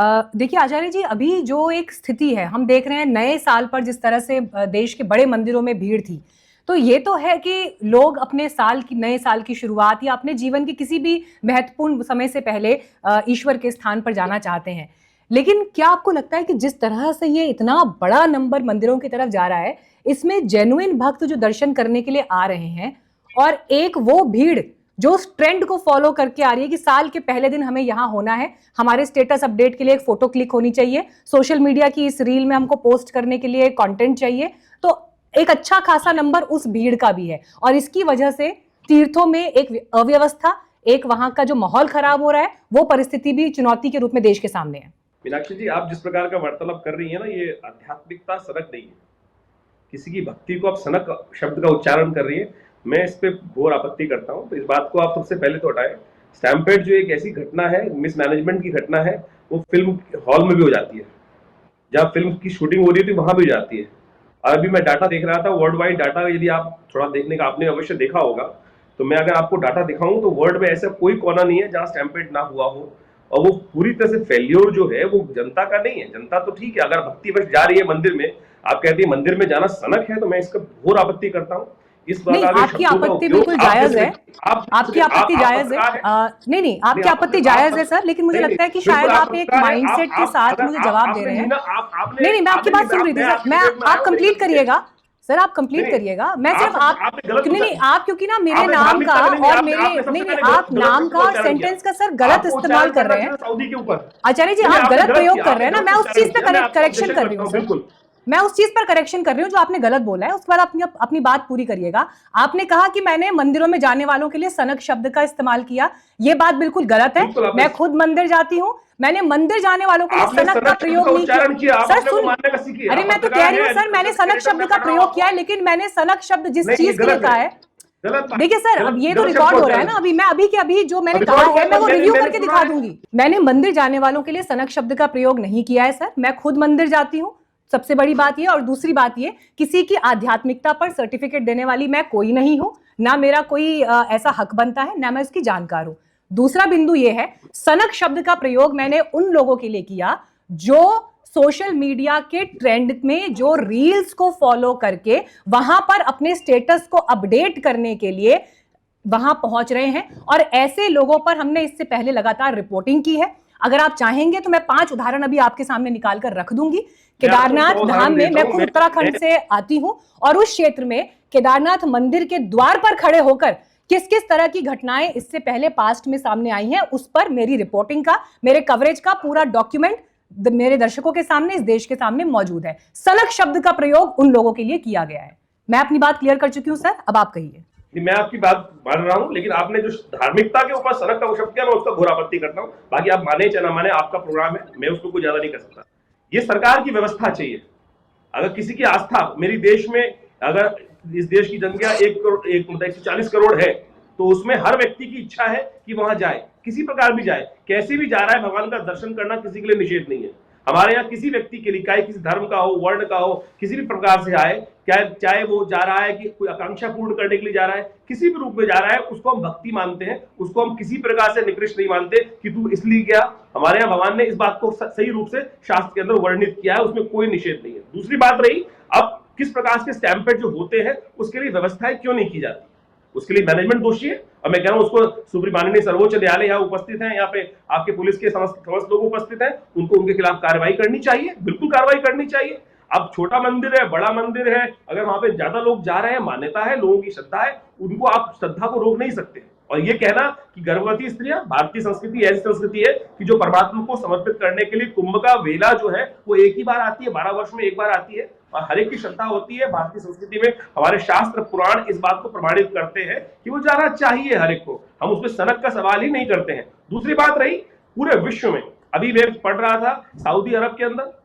देखिए आचार्य जी, अभी जो एक स्थिति है हम देख रहे हैं, नए साल पर जिस तरह से देश के बड़े मंदिरों में भीड़ थी, तो ये तो है कि लोग अपने नए साल की शुरुआत या अपने जीवन के किसी भी महत्वपूर्ण समय से पहले ईश्वर के स्थान पर जाना चाहते हैं। लेकिन क्या आपको लगता है कि जिस तरह से ये इतना बड़ा नंबर मंदिरों की तरफ जा रहा है, इसमें जेन्युइन भक्त जो दर्शन करने के लिए आ रहे हैं, और एक वो भीड़ जो उस ट्रेंड को फॉलो करके आ रही है कि साल के पहले दिन हमें यहां होना है, हमारे स्टेटस अपडेट के लिए एक फोटो क्लिक होनी चाहिए, सोशल मीडिया की इस रील में हमको पोस्ट करने के लिए कंटेंट चाहिए, तो एक अच्छा खासा नंबर उस भीड़ का भी है। और इसकी वजह से तीर्थों में एक अव्यवस्था, एक वहां का जो माहौल खराब हो रहा है, वो परिस्थिति भी चुनौती के रूप में देश के सामने है। मीनाक्षी जी, आप जिस प्रकार का वार्तालाप कर रही है ना, ये आध्यात्मिकता सनक नहीं है। किसी की भक्ति को आप सनक शब्द का उच्चारण कर रही है, मैं इस पे घोर आपत्ति करता हूं। तो इस बात को आप सबसे पहले तो हटाएं। स्टैम्पेड जो एक ऐसी घटना है, मिसमैनेजमेंट की घटना है, वो फिल्म हॉल में भी हो जाती है, जहां फिल्म की शूटिंग हो रही थी वहां भी हो जाती है। और अभी मैं डाटा देख रहा था, वर्ल्ड वाइड डाटा, यदि आप थोड़ा देखने का, आपने अवश्य देखा होगा, तो मैं अगर आपको डाटा दिखाऊं तो वर्ल्ड में ऐसा कोई कोना नहीं है जहां स्टैम्पेड ना हुआ हो। और वो पूरी तरह से फेल्योर जो है वो जनता का नहीं है। जनता तो ठीक है, अगर भक्तिवश जा रही है मंदिर में, आप कहती है मंदिर में जाना सनक है, तो मैं इसका घोर आपत्ति करता हूँ। इस नहीं, आपकी आपत्ति बिल्कुल जायज है, आपकी आपत्ति जायज है। नहीं, आपकी आपत्ति जायज है सर, लेकिन मुझे लगता है कि शायद आप एक माइंडसेट के साथ मुझे जवाब दे रहे हैं। नहीं, मैं आपकी बात सुन रही थी सर, मैं आप कंप्लीट करिएगा सर, आप कंप्लीट करिएगा। मैं सिर्फ नहीं, आप क्योंकि ना मेरे नाम का और मेरे नहीं, आप नाम का और सेंटेंस का सर गलत इस्तेमाल कर रहे हैं सऊदी के ऊपर। आचार्य जी, आप गलत प्रयोग कर रहे हैं ना, मैं उस चीज पे करेक्शन कर रही हूँ सर, मैं उस चीज पर करेक्शन कर रही हूँ जो आपने गलत बोला है। उसके बाद अपनी बात पूरी करिएगा। आपने कहा कि मैंने मंदिरों में जाने वालों के लिए सनक शब्द का इस्तेमाल किया, ये बात बिल्कुल गलत है। मैं खुद मंदिर जाती हूँ, मैंने मंदिर जाने वालों के लिए सनक का प्रयोग नहीं किया। सर सुन, अरे मैं तो कह रही हूँ सर, मैंने सनक शब्द का प्रयोग किया है, लेकिन मैंने सनक शब्द जिस चीज के लिए कहा है, देखिए सर, अब ये तो रिकॉर्ड हो रहा है ना, अभी मैं अभी के अभी जो मैंने कहा है मैं वो रिव्यू करके दिखा दूंगी। मैंने मंदिर जाने वालों के लिए सनक शब्द का प्रयोग नहीं किया है सर, मैं खुद मंदिर जाती हूँ, सबसे बड़ी बात ये। और दूसरी बात ये, किसी की आध्यात्मिकता पर सर्टिफिकेट देने वाली मैं कोई नहीं हूं, ना मेरा कोई ऐसा हक बनता है, ना मैं उसकी जानकार हूं। दूसरा बिंदु ये है, सनक शब्द का प्रयोग मैंने उन लोगों के लिए किया जो सोशल मीडिया के ट्रेंड में, जो रील्स को फॉलो करके वहां पर अपने स्टेटस को अपडेट करने के लिए वहां पहुंच रहे हैं। और ऐसे लोगों पर हमने इससे पहले लगातार रिपोर्टिंग की है। अगर आप चाहेंगे तो मैं 5 उदाहरण अभी आपके सामने निकाल कर रख दूंगी। केदारनाथ धाम में, मैं खुद उत्तराखंड से आती हूं, और उस क्षेत्र में केदारनाथ मंदिर के द्वार पर खड़े होकर किस किस तरह की घटनाएं इससे पहले पास्ट में सामने आई हैं, उस पर मेरी रिपोर्टिंग का, मेरे कवरेज का पूरा डॉक्यूमेंट मेरे दर्शकों के सामने, इस देश के सामने मौजूद है। सनक शब्द का प्रयोग उन लोगों के लिए किया गया है। मैं अपनी बात क्लियर कर चुकी हूं सर, अब आप कहिए। मैं आपकी बात मान रहा हूं, लेकिन आपने जो धार्मिकता के ऊपर सनक का वो शब्द किया, मैं उसका घोर आपत्ति करता हूं। बाकी आप माने चाहे ना माने, आपका प्रोग्राम है, मैं उसको कोई ज्यादा नहीं कर सकता। ये सरकार की व्यवस्था चाहिए। अगर किसी की आस्था, मेरी देश में अगर इस देश की जनसंख्या 140 करोड़ है, तो उसमें हर व्यक्ति की इच्छा है कि वहां जाए, किसी प्रकार भी जाए, कैसे भी जा रहा है, भगवान का दर्शन करना किसी के लिए निषेध नहीं है। हमारे यहाँ किसी व्यक्ति के लिए, चाहे किसी धर्म का हो, वर्ण का हो, किसी भी प्रकार से आए, चाहे वो जा रहा है कि कोई आकांक्षा पूर्ण करने के लिए जा रहा है, किसी भी रूप में जा रहा है, उसको हम भक्ति मानते हैं, उसको हम किसी प्रकार से निकृष्ट नहीं मानते कि तू इसलिए गया। हमारे यहाँ भगवान ने इस बात को सही रूप से शास्त्र के अंदर वर्णित किया है, उसमें कोई निषेध नहीं है। दूसरी बात रही, अब किस प्रकार के स्टैम्पेड जो होते हैं उसके लिए व्यवस्थाएं क्यों नहीं की जाती, उसके लिए मैनेजमेंट दोषी है। और मैं कह रहा हूं, उसको सुप्रीम माननीय सर्वोच्च न्यायालय यहाँ उपस्थित है, यहाँ पे आपके पुलिस के समस्त लोग उपस्थित हैं, उनको उनके खिलाफ कार्रवाई करनी चाहिए, बिल्कुल कार्रवाई करनी चाहिए। अब छोटा मंदिर है, बड़ा मंदिर है, अगर वहां पे ज्यादा लोग जा रहे हैं, मान्यता है, लोगों की श्रद्धा है, उनको आप श्रद्धा को रोक नहीं सकते। और ये कहना कि गर्भवती स्त्रियां, भारतीय संस्कृति ऐसी संस्कृति है कि जो परमात्मा को समर्पित करने के लिए कुंभ का वेला जो है वो एक ही बार आती है, 12 वर्ष में एक बार आती है, और हर एक की श्रद्धा होती है। भारतीय संस्कृति में हमारे शास्त्र पुराण इस बात को प्रमाणित करते हैं कि वो जाना चाहिए हर एक को, हम उसमें सनक का सवाल ही नहीं करते हैं। दूसरी बात रही, पूरे विश्व में, अभी मैं पढ़ रहा था, सऊदी अरब के अंदर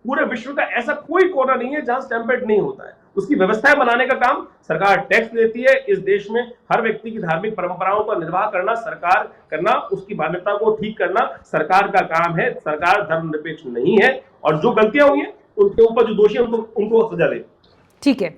पूरे विश्व का ऐसा कोई कोना नहीं है जहां स्टैम्पेड नहीं होता है। उसकी व्यवस्थाएं बनाने का काम सरकार टैक्स देती है। इस देश में हर व्यक्ति की धार्मिक परंपराओं का निर्वाह करना सरकार करना, उसकी मान्यता को ठीक करना सरकार का काम है। सरकार धर्मनिरपेक्ष नहीं है, और जो गलतियां हुई हैं उनके ऊपर जो दोषी है उनको सजा दे। ठीक है,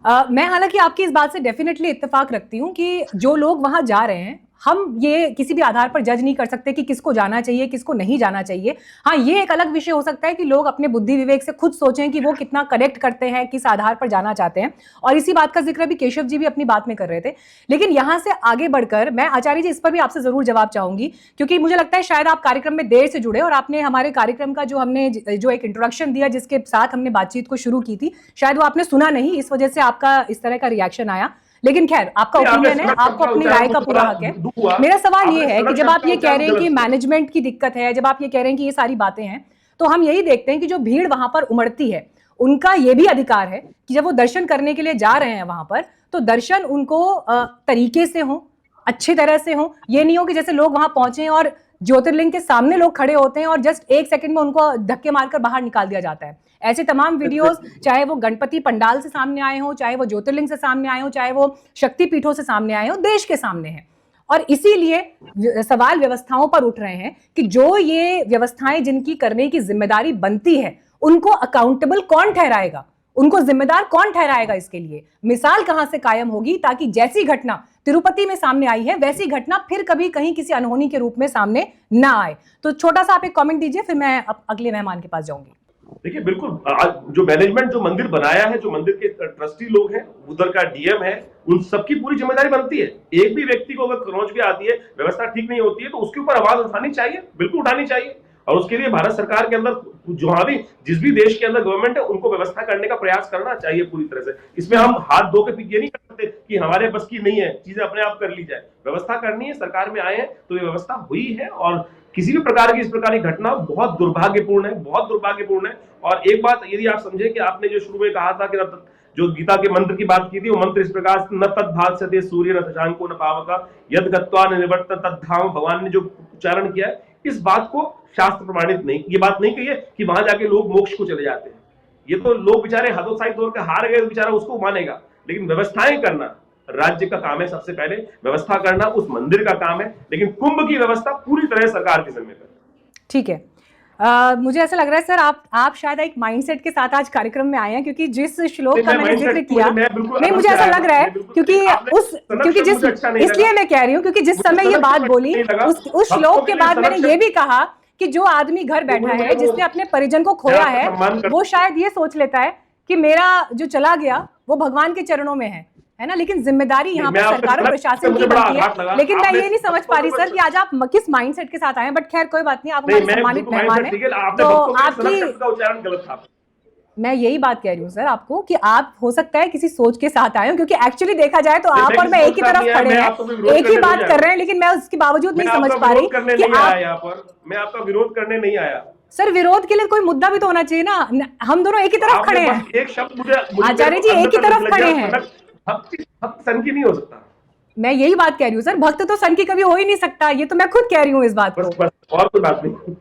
मैं हालांकि आपकी इस बात से डेफिनेटली इत्तेफाक रखती हूँ कि जो लोग वहां जा रहे हैं, हम ये किसी भी आधार पर जज नहीं कर सकते कि किसको जाना चाहिए किसको नहीं जाना चाहिए। हाँ, ये एक अलग विषय हो सकता है कि लोग अपने बुद्धि विवेक से खुद सोचें कि वो कितना करेक्ट करते हैं, किस आधार पर जाना चाहते हैं, और इसी बात का जिक्र भी केशव जी भी अपनी बात में कर रहे थे। लेकिन यहां से आगे बढ़कर मैं आचार्य जी इस पर भी आपसे जरूर जवाब चाहूंगी, क्योंकि मुझे लगता है शायद आप कार्यक्रम में देर से जुड़े और आपने हमारे कार्यक्रम का हमने जो एक इंट्रोडक्शन दिया जिसके साथ हमने बातचीत को शुरू की थी, शायद वो आपने सुना नहीं, इस वजह से आपका इस तरह का रिएक्शन आया। लेकिन खैर, आपका ओपिनियन है, आपको अपनी राय का पूरा हक है। मेरा सवाल ये है कि जब आप ये कह रहे हैं कि मैनेजमेंट की दिक्कत है, जब आप ये कह रहे हैं कि ये सारी बातें हैं, तो हम यही देखते हैं कि जो भीड़ वहां पर उमड़ती है, उनका ये भी अधिकार है कि जब वो दर्शन करने के लिए जा रहे हैं वहां पर, तो दर्शन उनको तरीके से हो, अच्छी तरह से हो। ये नहीं हो कि जैसे लोग वहां पहुंचे और ज्योतिर्लिंग के सामने लोग खड़े होते हैं और जस्ट एक सेकंड में उनको धक्के मारकर बाहर निकाल दिया जाता है। ऐसे तमाम वीडियोस, चाहे वो गणपति पंडाल से सामने आए हो, चाहे वो ज्योतिर्लिंग से सामने आए हो, चाहे वो शक्तिपीठों से सामने आए हो, देश के सामने हैं। और इसीलिए सवाल व्यवस्थाओं पर उठ रहे हैं कि जो ये व्यवस्थाएं जिनकी करने की जिम्मेदारी बनती है, उनको अकाउंटेबल कौन ठहराएगा, उनको जिम्मेदार कौन ठहराएगा, इसके लिए मिसाल कहां से कायम होगी, ताकि जैसी घटना तिरुपति में सामने आई है वैसी घटना फिर कभी कहीं किसी अनहोनी के रूप में सामने ना आए। तो छोटा सा आप एक कमेंट दीजिए, फिर मैं अगले मेहमान के पास जाऊंगी। देखिए, बिल्कुल जो मैनेजमेंट जो मंदिर बनाया है, जो मंदिर के ट्रस्टी लोग हैं, उधर का डीएम है, उन सबकी पूरी जिम्मेदारी बनती है। एक भी व्यक्ति को अगर खरोंच भी आती है, व्यवस्था ठीक नहीं होती है, तो उसके ऊपर आवाज उठानी चाहिए, बिल्कुल उठानी चाहिए। और उसके लिए भारत सरकार के अंदर जहां भी जिस भी देश के अंदर गवर्नमेंट है, उनको व्यवस्था करने का प्रयास करना चाहिए पूरी तरह से। इसमें हम हाथ धो के ये नहीं कर सकते कि हमारे बस की नहीं है, चीजें अपने आप कर ली जाए। व्यवस्था करनी है, सरकार में आए हैं तो ये व्यवस्था हुई है, और किसी भी प्रकार की इस प्रकार की घटना बहुत दुर्भाग्यपूर्ण है, बहुत दुर्भाग्यपूर्ण है। और एक बात यदि आप समझे कि आपने जो शुरू में कहा था कि जो गीता के मंत्र की बात की थी, वो मंत्र इस प्रकार से, न तद्भासते सूर्य न शशांको न पावक यद गत्वा न निवर्तते तद्धाम, भगवान ने जो उच्चारण किया है, इस बात को शास्त्र प्रमाणित नहीं, ये बात नहीं कही है कि वहां जाके लोग मोक्ष को चले जाते हैं। ये तो लोग बेचारे हतोत्साही तौर पर हार गए, बेचारा उसको मानेगा। लेकिन व्यवस्थाएं करना राज्य का काम है, सबसे पहले व्यवस्था करना उस मंदिर का काम है, लेकिन कुंभ की व्यवस्था पूरी तरह सरकार की जिम्मेदारी है। ठीक है, मुझे ऐसा लग रहा है सर आप शायद एक माइंडसेट के साथ आज कार्यक्रम में आए हैं, क्योंकि जिस श्लोक का मैंने जिक्र किया, नहीं मुझे ऐसा लग रहा है क्योंकि जिस इसलिए मैं कह रही हूँ क्योंकि जिस समय ये बात बोली उस श्लोक के बाद मैंने ये भी कहा कि जो आदमी घर बैठा है, जिसने अपने परिजन को खोया है, वो शायद ये सोच लेता है कि मेरा जो चला गया वो भगवान के चरणों में है ना। लेकिन जिम्मेदारी यहाँ पर सरकार और प्रशासन की बनती है। लेकिन मैं ये नहीं समझ पा रही सर कि आज आप किस माइंडसेट के साथ आए हैं, बट खैर कोई बात नहीं, आप हमारे सम्मानित मेहमान हैं, तो आपकी मैं यही बात कह रही हूँ सर आपको कि आप हो सकता है किसी सोच के साथ आए हो, क्योंकि एक्चुअली देखा जाए तो आप और मैं एक ही तरफ खड़े हैं, एक ही बात कर रहे हैं, लेकिन मैं उसके बावजूद नहीं समझ पा रही कि मैं आपका विरोध करने नहीं आया। सर, विरोध के लिए कोई मुद्दा भी तो होना चाहिए ना, हम दोनों एक ही तरफ खड़े हैं। एक शब्द मुझे आचार्य जी एक ही तरफ खड़े हैं, भक्त सन की नहीं हो सकता। मैं यही बात कह रही हूँ सर, भक्त तो सन की कभी हो ही नहीं सकता, ये तो मैं खुद कह रही हूँ इस बात को। और कोई बात नहीं।